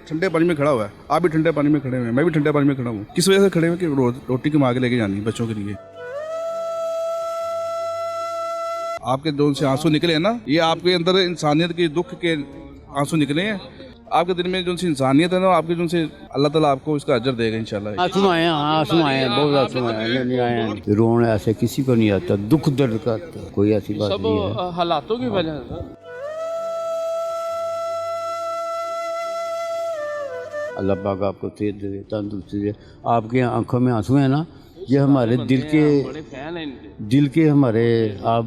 ठंडे पानी में खड़ा हुआ है, आप भी ठंडे पानी में खड़े हुए हैं, मैं भी ठंडे पानी में खड़ा हूँ। किस वजह से खड़े हुए कि रोटी कमा के लेके जानी बच्चों के लिए। आपके जो से आंसू निकले हैं ना, ये आपके अंदर इंसानियत के दुख के आंसू निकले हैं। आपके दिल में जो सी इंसानियत है ना, आपके जो से अल्लाह ताला आपको इसका अजर देगा इंशाल्लाह। आंसू आए, आंसू आए, बहुत आंसू आए, नहीं आए। रोना ऐसे किसी को नहीं आता, दुख दर्द का कोई ऐसी बात नहीं है। सब हालातों की वजह से। अल्लाह पाक आपको सेहत दे, तंदुरुस्ती दे। आपकी आंखों में आंसू है ना, ये हमारे दिल के हमारे आप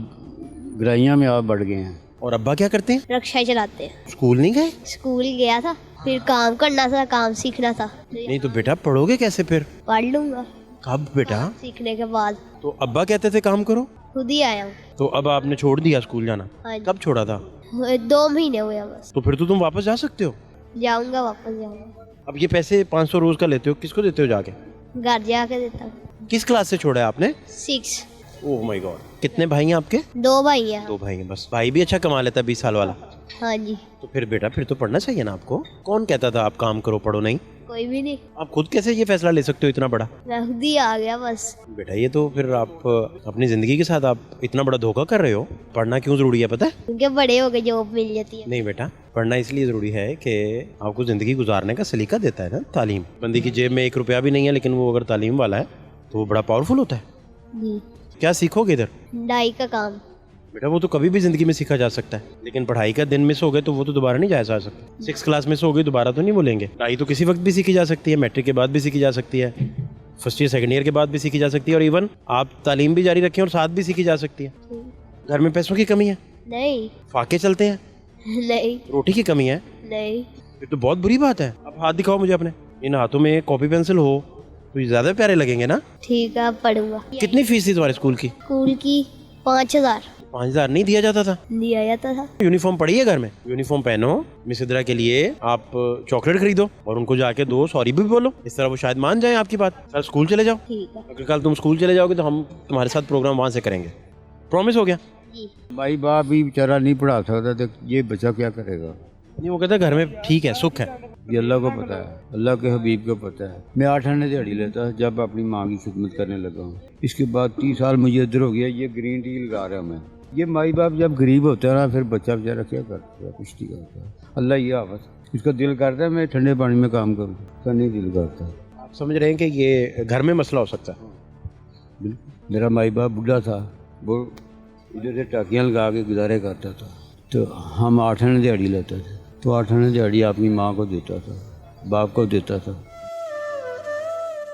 गहराइयाँ में आप बढ़ गए हैं। और अब्बा क्या करते हैं? रिक्शा चलाते हैं। स्कूल नहीं गए? स्कूल गया था, फिर काम करना था, काम सीखना था। नहीं तो बेटा पढ़ोगे कैसे फिर? पढ़ लूंगा। कब बेटा? सीखने के बाद। तो अब्बा कहते थे काम करो, खुद ही आया हूँ। तो अब आपने छोड़ दिया स्कूल जाना? हाँ जी। कब छोड़ा था? 2 महीने हुए बस। तो फिर तो तुम वापस जा सकते हो। जाऊंगा, वापस जाऊंगा। अब ये पैसे 500 रोज का लेते हो, किसको देते हो जाके? घर जाके देता हूँ। किस क्लास से छोड़ा है आपने? 6। Oh my God. कितने भाई हैं आपके? 2 भाई हैं। 2 भाई हैं बस। भाई भी अच्छा कमा लेता है 20 साल वाला। हाँ जी। तो फिर बेटा फिर तो पढ़ना चाहिए ना आपको। कौन कहता था आप काम करो पढ़ो नहीं? कोई भी नहीं, आप खुद कैसे ये फैसला ले सकते हो इतना बड़ा? मैं खुद ही आ गया बस। बेटा ये तो फिर आप अपनी जिंदगी के साथ आप इतना बड़ा धोखा कर रहे हो। पढ़ना क्यों जरूरी है पता है? क्योंकि बड़े हो गए, जॉब मिल जाती है। नहीं बेटा, पढ़ना इसलिए जरूरी है कि आपको जिंदगी गुजारने का सलीका देता है ना तालीम। बंदी की जेब में 1 रुपया भी नहीं है, लेकिन वो अगर तालीम वाला है तो वो बड़ा पावरफुल होता है। जी। क्या सीखोगे इधर? डाई का काम। बेटा वो तो कभी भी जिंदगी में सीखा जा सकता है, लेकिन पढ़ाई का दिन मिस हो गए तो वो तो दोबारा नहीं जाया जा सकता। 6 क्लास मिस हो गई दोबारा तो नहीं बोलेंगे। पढ़ाई तो किसी वक्त भी सीखी जा सकती है, मैट्रिक के बाद भी सीखी जा सकती है, फर्स्ट ईयर सेकंड ईयर के बाद भी सीखी जा सकती है, और इवन आप तालीम भी जारी रखें और साथ भी सीखी जा सकती है। घर में पैसों की कमी है? नहीं। फाके चलते हैं? नहीं। रोटी की कमी है? नहीं। ये तो बहुत बुरी बात है। अब हाथ दिखाओ मुझे अपने। इन हाथों में कॉपी पेंसिल हो तो ये ज्यादा प्यारे लगेंगे ना। ठीक है, पढ़ूंगा। कितनी फीस थी तुम्हारे स्कूल की? स्कूल की 5000 5000 नहीं दिया जाता था? दिया जाता था। यूनिफॉर्म पड़ी है घर में? यूनिफॉर्म पहनो, मिस इद्रा के लिए आप चॉकलेट खरीदो और उनको जाके दो सॉरी भी बोलो। इस तरह वो शायद मान जाए आपकी बात। सर स्कूल चले जाओ। ठीक है। अगर कल तुम स्कूल चले जाओगे तो हम तुम्हारे साथ प्रोग्राम वहाँ से करेंगे। प्रॉमिस हो गया? जी। भाई बाप भी बेचारा नहीं पढ़ा सकता, तो ये बच्चा क्या करेगा? नहीं वो कहता है घर में ठीक है, सुख है। ये अल्लाह को पता है, अल्लाह के हबीब को पता है। मैं 8 आने दिहाड़ी लेता था जब अपनी माँ की खिदमत करने लगा हूँ। इसके बाद 30 साल मुझे इधर हो गया, ये ग्रीन टी लगा रहा हूँ मैं। ये माई बाप जब गरीब होता है ना, फिर बच्चा बेचारा क्या करता है? कुछ नहीं करता है। अल्लाह ये आफत, इसका दिल करता है मैं ठंडे पानी में काम करूँ, इसका नहीं दिल करता। आप समझ रहे हैं कि ये घर में मसला हो सकता है? बिल्कुल। मेरा माई बाप बुढ़ा था, वो इधर से टाकियाँ लगा के गुजारे करता था, तो हम 8 आने दिहाड़ी लेते थे, तो 8 आने दिहाड़ी अपनी माँ को देता था, बाप को देता था।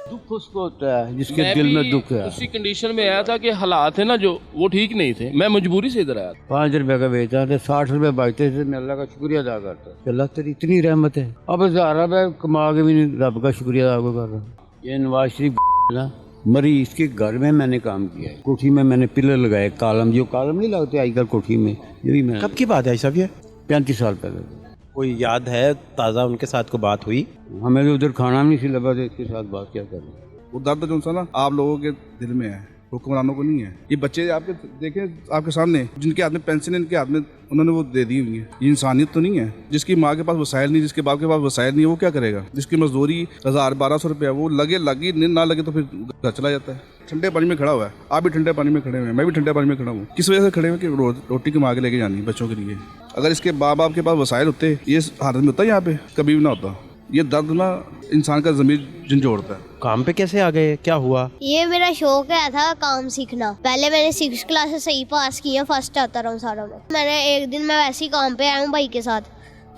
दुख उसको होता है जिसके दिल में दुख है। उसी कंडीशन में आया था कि हालात है ना जो वो ठीक नहीं थे, मैं मजबूरी से इधर आया था। 5 रुपए का बेचता था, 60 रुपए बचते थे। मैं अल्लाह का शुक्रिया अदा करता, अल्लाह तेरी इतनी रहमत है। अब 1000 रुपए कमा के भी नहीं रब का शुक्रिया अदा कर रहा। ये नवाज शरीफ ना मरी, इसके घर में मैंने काम किया है। कोठी में मैंने पिलर लगाए, कालम, जो कालम नहीं लगते आजकल कोठी में, ये भी मैंने। कब की बात है सब ये? 35 साल पहले। कोई याद है ताज़ा उनके साथ को बात हुई? हमें तो उधर खाना नहीं सी लगा, तो इसके साथ बात क्या करें? वो दर्द जो सा ना आप लोगों के दिल में है, हुक्मरानों को नहीं है। ये बच्चे आपके देखें आपके सामने, जिनके हाथ में पेंसिल, इनके हाथ में उन्होंने वो दे दी हुई है। ये इंसानियत तो नहीं है? जिसकी माँ के पास वसाइल नहीं, जिसके बाप के पास वसाइल नहीं है, वो क्या करेगा? जिसकी मजदूरी 1000-1200 रुपया, वो लगे लगी, ना लगे तो फिर घर चला जाता है। ठंडे पानी में खड़ा हुआ है, आप भी ठंडे पानी में खड़े हुए हैं, मैं भी ठंडे पानी में खड़ा हूँ। किस वजह से खड़े हुए कि रोटी कमा के लेके जानी बच्चों के लिए। अगर इसके बाप के पास वसाइल होते, ये हालत में होता है यहाँ पे कभी भी ना होता। ये दर्द ना इंसान का ज़मीर झंझोड़ता है। काम पे कैसे आ गए, क्या हुआ? ये मेरा शौक है था काम सीखना। पहले मैंने 6 क्लास से सही पास किया, फर्स्ट आता रहा हूँ सारों में। मैंने एक दिन मैं वैसे ही काम पे आया हूँ भाई के साथ,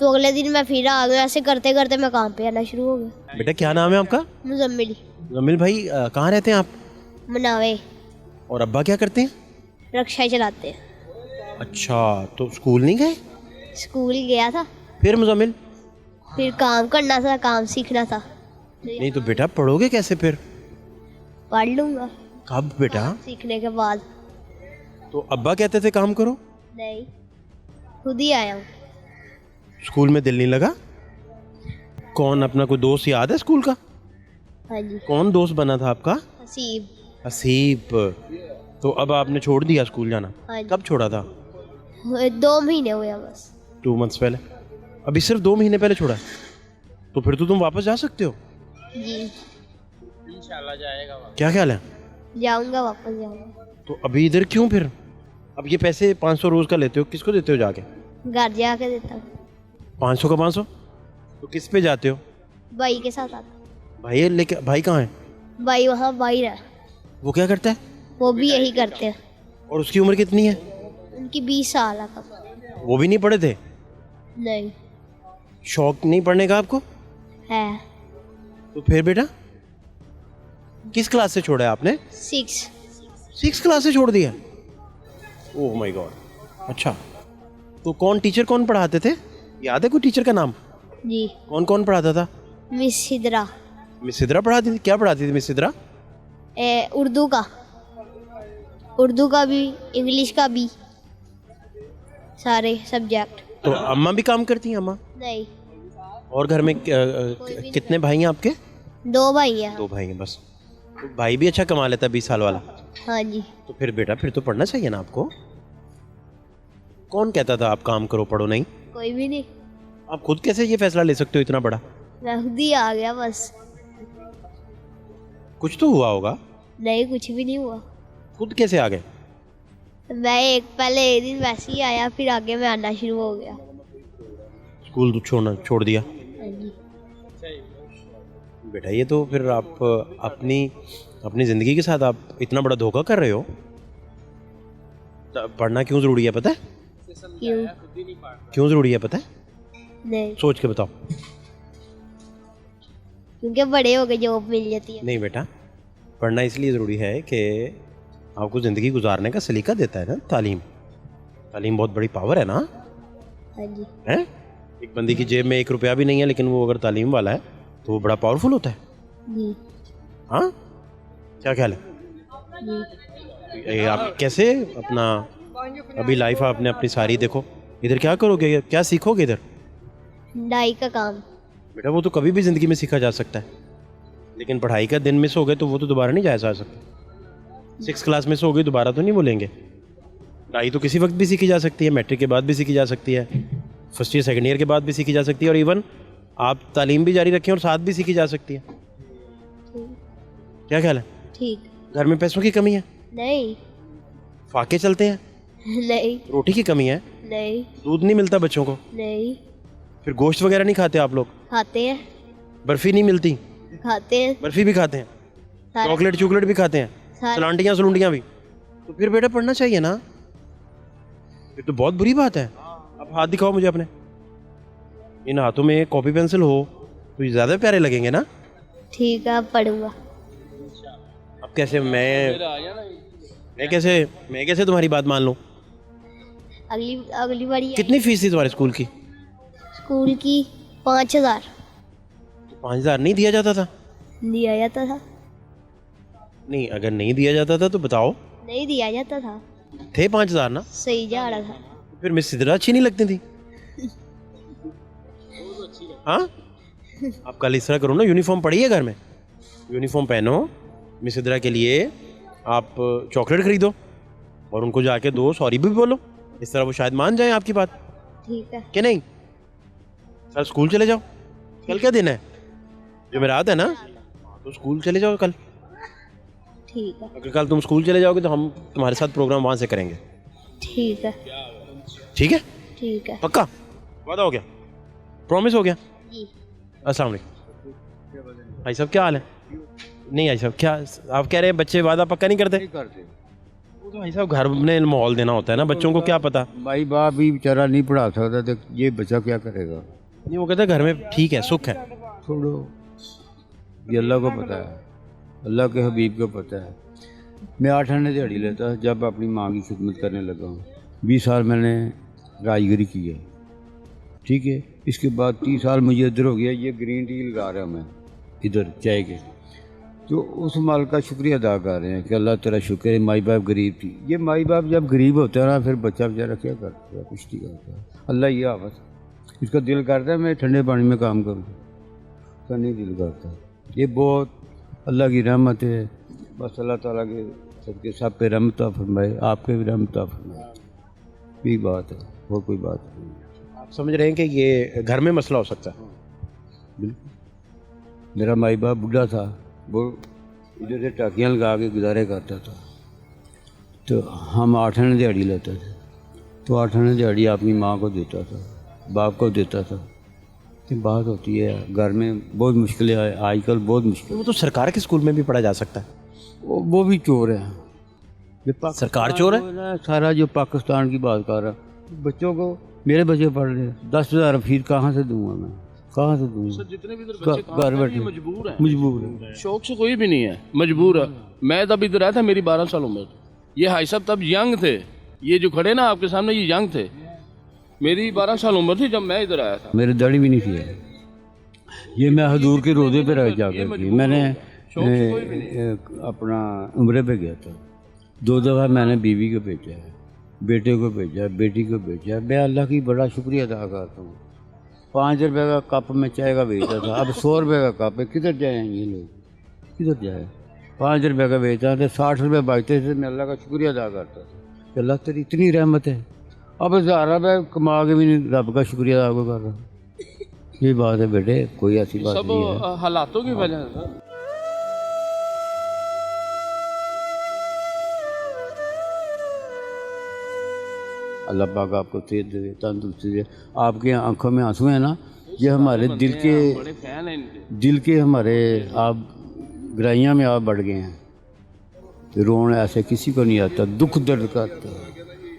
तो अगले दिन मैं फिर आ गया। ऐसे करते करते मैं काम पे आना शुरू हो गया। बेटा क्या नाम है आपका? मुजम्मिल। जमील भाई कहाँ रहते हैं आप? मनावे। और अब्बा क्या करते हैं? रिक्शा चलाते हैं। अच्छा, तो स्कूल नहीं गए? स्कूल गया था, फिर मुजम्मिल? फिर काम करना था, काम सीखना था। नहीं तो बेटा पढ़ोगे कैसे फिर? पढ़ लूंगा। कब बेटा? सीखने के बाद। तो अब्बा कहते थे काम करो? नहीं, खुद ही आया हूँ। स्कूल में दिल नहीं लगा? कौन अपना कोई दोस्त याद है स्कूल का? हाँ जी। कौन दोस्त बना था आपका? हसीब। हसीब। तो अब आपने छोड़ दिया स्कूल जाना? हाँ जी। कब छोड़ा था? 2 महीने हुए बस। 2 मंथ्स पहले? अभी सिर्फ 2 महीने पहले छोड़ा? तो फिर तो तुम वापस जा सकते हो। जी क्या ख्याल है? जाऊंगा, वापस जाऊंगा। तो अभी इधर क्यों फिर? अब ये पैसे 500 रोज का लेते हो, किसको देते हो जाके? घर जाके देता हूँ। 500 का 500 तो किस पे जाते हो? भाई के साथ आता। भाई है लेके, भाई कहाँ है? भाई वहाँ बाहर है, वो क्या करता है? वो भी यही करते हैं। और उसकी उम्र कितनी है? उनकी 20 साल है। वो भी नहीं पढ़े थे? नहीं शौक नहीं पढ़ने का आपको? है। तो फिर बेटा किस क्लास से छोड़ा है आपने? 6 क्लास से छोड़ दिया? Oh my God. अच्छा, तो कौन पढ़ाते थे? याद है कोई टीचर का नाम? जी, कौन पढ़ाता था? मिस सिद्रा। मिस सिद्रा पढ़ाती थी? क्या पढ़ाती थी मिस सिद्रा? उर्दू का भी, इंग्लिश का भी, सारे सब्जेक्ट। तो अम्मा भी काम करती हैं अम्मा? नहीं, और घर में कितने भाई हैं आपके? 2 भाई हैं। 2 भाई हैं बस। तो भाई भी अच्छा कमा लेता है 20 साल वाला? हाँ जी। तो फिर बेटा फिर तो पढ़ना चाहिए ना आपको। कौन कहता था आप काम करो पढ़ो नहीं? कोई भी नहीं, आप खुद कैसे ये फैसला ले सकते हो इतना बड़ा? मैं खुद ही आ गया बस। कुछ तो हुआ होगा। नहीं, कुछ भी नहीं हुआ। खुद कैसे आ गए? मैं पहले एक दिन वैसे ही आया, फिर आगे मैं आना शुरू हो गया। स्कूल तो छोड़ दिया? हाँ जी। बेटा ये तो फिर आप अपनी ज़िंदगी के साथ आप इतना बड़ा धोखा कर रहे हो। पढ़ना क्यों ज़रूरी है पता है? क्यों ज़रूरी है पता है? नहीं, सोच के बताओ। क्योंकि बड़े हो गए जॉब मिल जाती है। नहीं बेटा, पढ़ना इसलिए ज़रूरी है कि आपको ज़िंदगी गुजारने का सलीका देता है ना। तालीम बहुत बड़ी पावर है ना। हाँ जी। हैं? एक बंदी की जेब में 1 रुपया भी नहीं है, लेकिन वो अगर तालीम वाला है तो वो बड़ा पावरफुल होता है। जी। हाँ, क्या ख्याल है? जी। ये आप कैसे अपना अभी लाइफ आपने अपनी सारी देखो, इधर क्या करोगे, क्या सीखोगे इधर? डाई का काम। बेटा वो तो कभी भी ज़िंदगी में सीखा जा सकता है, लेकिन पढ़ाई का दिन मिस हो गए तो वो तो दोबारा नहीं जाया जा सकता। 6 क्लास मिस हो गई दोबारा तो नहीं बोलेंगे। डाई तो किसी वक्त भी सीखी जा सकती है, मैट्रिक के बाद भी सीखी जा सकती है, फर्स्ट ईयर सेकंड ईयर के बाद भी सीखी जा सकती है, और इवन आप तालीम भी जारी रखें और साथ भी सीखी जा सकती है। क्या ख्याल है? ठीक। घर में पैसों की कमी है? नहीं। फाके चलते हैं? नहीं। रोटी की कमी है? नहीं। दूध नहीं मिलता बच्चों को? नहीं। फिर गोश्त वगैरह नहीं खाते आप लोग? खाते हैं। बर्फी नहीं मिलती? खाते हैं। बर्फी भी खाते हैं? सारा। चॉकलेट भी खाते हैं? सारा। सलांटियाँ भी? तो फिर बेटा पढ़ना चाहिए ना। ये तो बहुत बुरी बात है। अब हाथ दिखाओ मुझे अपने। इन हाथों में कॉपी पेंसिल हो तो ये ज़्यादा प्यारे लगेंगे ना। ठीक है, अब पढ़ूंगा। अब कैसे मैं कैसे तुम्हारी बात मान लूँ? अगली बारी कितनी फीस थी तुम्हारे स्कूल की? स्कूल की 5000 5,000 नहीं दिया जाता था? दिया जाता था। नहीं, अगर नहीं दिया जाता था तो बताओ। नहीं दिया जाता था। थे 5,000 ना? सही जा रहा था। फिर मिस सिद्रा अच्छी नहीं लगती थी? हाँ, आप कल इस तरह करो ना, यूनिफॉर्म पड़ी है घर में, यूनिफॉर्म पहनो, मिस सिद्रा के लिए आप चॉकलेट खरीदो और उनको जाके दो, सॉरी भी बोलो। इस तरह वो शायद मान जाए आपकी बात। ठीक है। कि नहीं? सर स्कूल चले जाओ। कल क्या दिन है? जुमेरात है ना, तो स्कूल चले जाओ कल। ठीक है। अगर कल तुम स्कूल चले जाओगे तो हम तुम्हारे साथ प्रोग्राम वहाँ से करेंगे। ठीक है। ठीक है? ठीक है। पक्का वादा हो गया? प्रॉमिस हो गया? जी। अस्सलाम वालेकुम। भाई साहब क्या हाल है? नहीं भाई साहब, क्या आप कह रहे हैं बच्चे वादा पक्का नहीं करते? वो तो भाई साहब घर में माहौल देना होता है ना, बच्चों को क्या पता। भाई बाप भी बेचारा नहीं पढ़ा सकता तो ये बच्चा क्या करेगा? नहीं, वो कहता है घर में ठीक है, सुख है। छोड़ो, ये अल्लाह को पता है, अल्लाह के हबीब को पता है। मैं 8 आने दिहाड़ी लेता जब अपनी माँ की खिदमत करने लगा हूँ। 20 साल मैंने राजगिरी की है, ठीक है। इसके बाद 30 साल मुझे इधर हो गया, ये ग्रीन टी लगा रहा हूँ मैं इधर चाय के। तो उस माल का शुक्रिया अदा कर रहे हैं कि अल्लाह तेरा शुक्र है, माई बाप गरीब थी। ये माई बाप जब गरीब होता है ना, फिर बच्चा बेचारा क्या करता है? कुछ नहीं करता। अल्लाह ये आवाज़, इसका दिल करता है मैं ठंडे पानी में काम करूँ, इसका नहीं दिल करता। ये बहुत अल्लाह की रहमत है। बस अल्लाह ताला के सबके सब पे रहमत फरमाए, आपके भी रहमत फरमाए। यही बात है, वो कोई बात नहीं। आप समझ रहे हैं कि ये घर में मसला हो सकता है? बिल्कुल। मेरा माई बाप बूढ़ा था, वो इधर से टाकियाँ लगा के गुजारे करता था, तो हम 8 आने दिहाड़ी लेते थे, तो 8 आने दिहाड़ी अपनी माँ को देता था, बाप को देता था। तो बात होती है घर में बहुत मुश्किलें आए आजकल, बहुत मुश्किल। वो तो सरकार के स्कूल में भी पढ़ा जा सकता है। वो भी चोर है, सरकार चोर है? वो ना सारा जो पाकिस्तान की बात कर रहा, बच्चों को, मेरे बच्चे पढ़ रहे, 10,000 फीस कहाँ से दूंगा मैं, कहाँ से दूंगा? जितने भी इधर बच्चे घर बैठे मजबूर हैं, मजबूर है। शौक से कोई भी नहीं है, मजबूर है। मैं तब इधर आया था, मेरी 12 साल उम्र थी। ये भाई साहब तब यंग थे, ये जो खड़े ना आपके सामने, ये यंग थे। मेरी 12 साल उम्र थी जब मैं इधर आया था। मेरे दाढ़ी भी नहीं थी। ये मैं हजूर के रोज़े पे रह जाकर की, मैंने अपना उम्रे पे गया था। 2 दफ़ा मैंने बीवी को भेजा है, बेटे को भेजा है, बेटी को भेजा है। मैं अल्लाह की बड़ा शुक्रिया अदा करता हूँ। 5 रुपये का कप में चाय का बेचता था, अब 100 रुपये का कप है। किधर जाए ये लोग, किधर जाए? 5 रुपये का बेचता था, 60 रुपये बचते थे। मैं अल्लाह का शुक्रिया अदा करता था कि अल्लाह तेरी इतनी रहमत है। अब 1000 रुपये कमा के भी नहीं रब का शुक्रिया अदा कर रहा। ये बात है बेटे, कोई ऐसी बात नहीं है। सब हालातों की वजह से। अल्लाह पाक आपको सेहत दे, तंदुरुस्ती दे। आपके आंखों में आंसू हैं ना, ये हमारे दिल के, बड़े फैन हैं इनके। दिल के हमारे आप गहराइयाँ में आप बढ़ गए हैं। तो रोना ऐसे किसी को नहीं आता, दुख दर्द का आता है,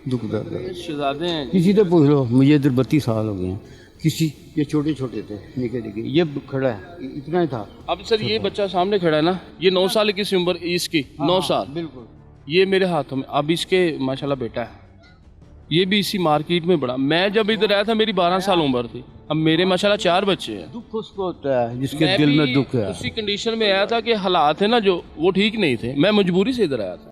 दुख दर्द। शहजादे हैं। किसी से पूछ लो, मुझे इधर 32 साल हो गए हैं। किसी, ये छोटे छोटे थे, निके निके, ये खड़ा है, इतना ही था। अब सर ये बच्चा सामने खड़ा है ना, ये 9 साल की उम्र इसकी, 9 साल बिल्कुल। ये मेरे हाथों में। अब इसके माशाल्लाह बेटा है, ये भी इसी मार्केट में बड़ा। मैं जब इधर आया था मेरी 12 साल उम्र थी। अब मेरे माशाल्लाह 4 बच्चे हैं। दुख उसको होता है जिसके मैं दिल में भी दुख है। उसी कंडीशन में आया था कि हालात है ना जो, वो ठीक नहीं थे। मैं मजबूरी से इधर आया था।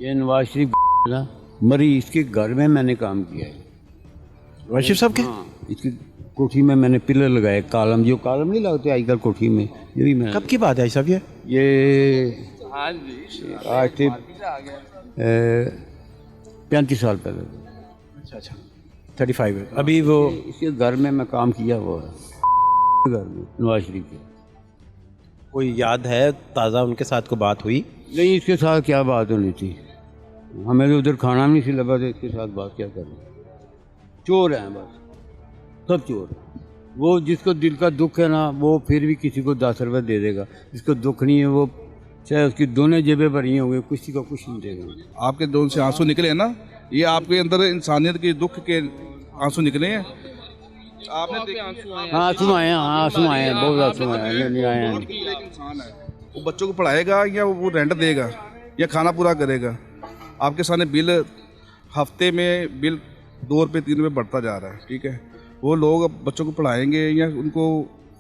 ये नवाज शरीफ ना मरी, इसके घर में मैंने काम किया है। वाशिफ साहब के? हाँ, इसकी कोठी में मैंने पिलर लगाए, कालम, जो कालम नहीं लगते आजकल कोठी में, ये भी मैं। कब की बात है साहब ये? हाँ जी, आज से 35 साल पहले। अच्छा, 35 है अभी। वो इसके घर में मैं काम किया हुआ है, घर में नवाज शरीफ के। कोई याद है ताज़ा उनके साथ को बात हुई? नहीं, इसके साथ क्या बात होनी थी, हमें तो उधर खाना नहीं सी लगा, तो इसके साथ बात क्या करनी। चोर हैं बस, सब चोर। वो जिसको दिल का दुख है ना, वो फिर भी किसी को 10 रुपये दे देगा। जिसको दुख नहीं है, वो चाहे उसकी दोनों जेबें भरी होंगी, किसी को कुछ नहीं देगा। आपके जो से आंसू निकले हैं ना, ये आपके अंदर इंसानियत के दुख के आंसू निकले हैं। आपने हाँ, आंसू आए हैं, हाँ आंसू आए हैं, बहुत आंसू आए हैं, नहीं आए हैं। एक इंसान है, वो बच्चों को पढ़ाएगा या वो रेंट देगा या खाना पूरा करेगा। आपके सामने बिल, हफ्ते में बिल 2 रुपये 3 रुपये बढ़ता जा रहा है, ठीक है। वो लोग अब बच्चों को पढ़ाएंगे या उनको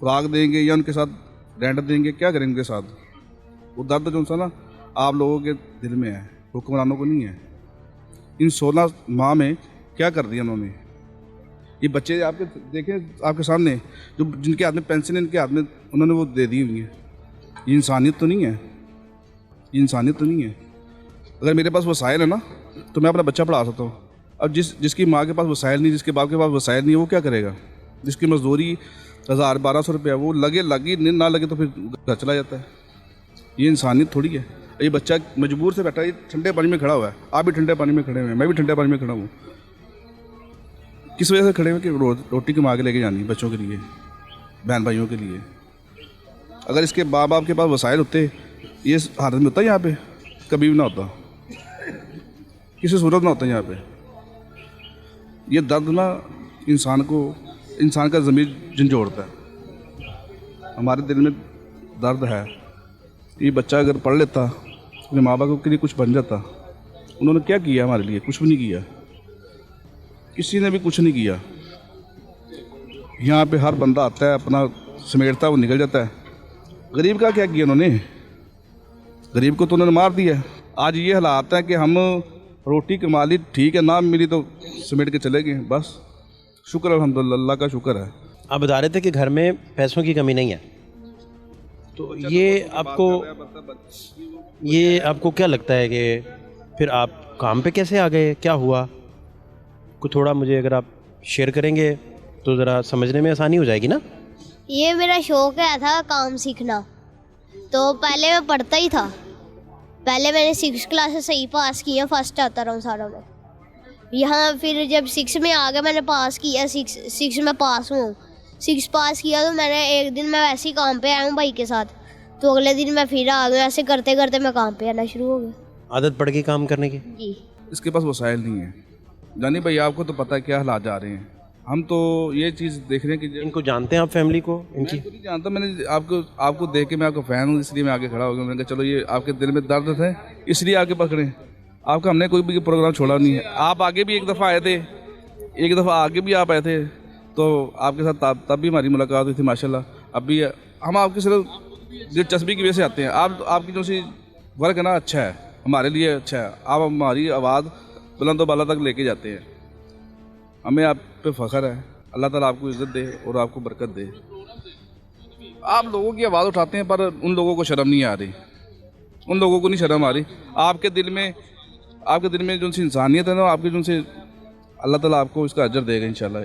खुराक देंगे या उनके साथ रेंट देंगे, क्या करेंगे उनके साथ? वो दर्द जो सा ना आप लोगों के दिल में है, हुक्मरानों को नहीं है। इन 16 माह में क्या कर दिया उन्होंने? ये बच्चे आपके देखें आपके सामने, जो जिनके हाथ में पेंशन, इनके हाथ में उन्होंने वो दे दी हुई है। ये इंसानियत तो नहीं है, ये इंसानियत तो नहीं है। अगर मेरे पास वसाइल है ना, तो मैं अपना बच्चा पढ़ा सकता हूँ। अब जिसकी माँ के पास वसाइल नहीं, जिसके बाप के पास वसाइल नहीं है, वो क्या करेगा? जिसकी मजदूरी 1000-1200 रुपये, वो लगी ना लगे तो फिर घर चला जाता है। ये इंसानियत थोड़ी है। ये बच्चा मजबूर से बैठा है, ठंडे पानी में खड़ा हुआ है। आप भी ठंडे पानी में खड़े हुए हैं, मैं भी ठंडे पानी में खड़ा हूँ। किस वजह से खड़े हुए कि रोटी कमा के लेके जानी बच्चों के लिए, बहन भाइयों के लिए। अगर इसके माँ बाप के पास वसाइल होते, ये हालत में होता यहाँ पे? कभी भी ना होता, किसी सूरत ना होता यहाँ पे। ये दर्द ना इंसान का ज़मीर झंझोड़ता है। हमारे दिल में दर्द है। ये बच्चा अगर पढ़ लेता, अपने माँ बाप के लिए कुछ बन जाता। उन्होंने क्या किया हमारे लिए? कुछ भी नहीं किया, किसी ने भी कुछ नहीं किया। यहाँ पे हर बंदा आता है, अपना समेटता, वो निकल जाता है। गरीब का क्या किया उन्होंने? गरीब को तो उन्होंने मार दिया। आज ये हालात है कि हम रोटी कमा ली, ठीक है, ना मिली तो समेट के चले गए, बस। शुक्र अल्हम्दुलिल्लाह, अल्लाह का शुक्र है। आप बता रहे थे कि घर में पैसों की कमी नहीं है, तो ये आपको क्या लगता है कि फिर आप काम पे कैसे आ गए, क्या हुआ? को थोड़ा मुझे अगर आप शेयर करेंगे तो ज़रा समझने में आसानी हो जाएगी ना। ये मेरा शौक है था काम सीखना। तो पहले मैं पढ़ता ही था, पहले मैंने 6 क्लास से सही पास किया, फर्स्ट आता रहा हूँ सारों में। यहाँ फिर जब 6 में आ गया मैंने पास किया, 6 में पास हूँ। 6 पास किया तो मैंने एक दिन मैं वैसे ही काम पे आया हूँ भाई के साथ, तो अगले दिन मैं फिर आ गया। ऐसे करते करते मैं काम पे आना शुरू हो गया। आदत पड़ गई काम करने की। जी। इसके पास वसाइल नहीं है। जानी भाई आपको तो पता है क्या हालात जा रहे हैं। हम तो ये चीज़ देख रहे हैं कि इनको जानते हैं आप, फैमिली को इनकी? मैं तो नहीं जानता, मैंने आपको देख के मैं आपका फ़ैन हूँ, इसलिए मैं आगे खड़ा हो गया। मैंने कहा चलो ये आपके दिल में दर्द है इसलिए आगे पकड़े। आपका हमने कोई भी प्रोग्राम छोड़ा नहीं है। आप आगे भी एक दफ़ा आए थे, एक दफ़ा आगे भी आप आए थे, तो आपके साथ तब भी हमारी मुलाकात हुई थी माशाल्लाह। अब भी हम आपकी सिर्फ दिलचस्पी की वजह से आते हैं। आपकी जो सी वर्क है ना अच्छा है, हमारे लिए अच्छा है। आप हमारी आवाज़ बुलंद बाला तक लेके जाते हैं, हमें आप पे फ़ख्र है। अल्लाह ताला आपको इज़्ज़त दे और आपको बरकत दे। आप लोगों की आवाज़ उठाते हैं पर उन लोगों को शर्म नहीं आ रही, उन लोगों को नहीं शर्म आ रही। आपके दिल में जो सी इंसानियत है ना, आपकी जो सी अल्लाह ताला आपको इसका अजर देगा इंशाल्लाह।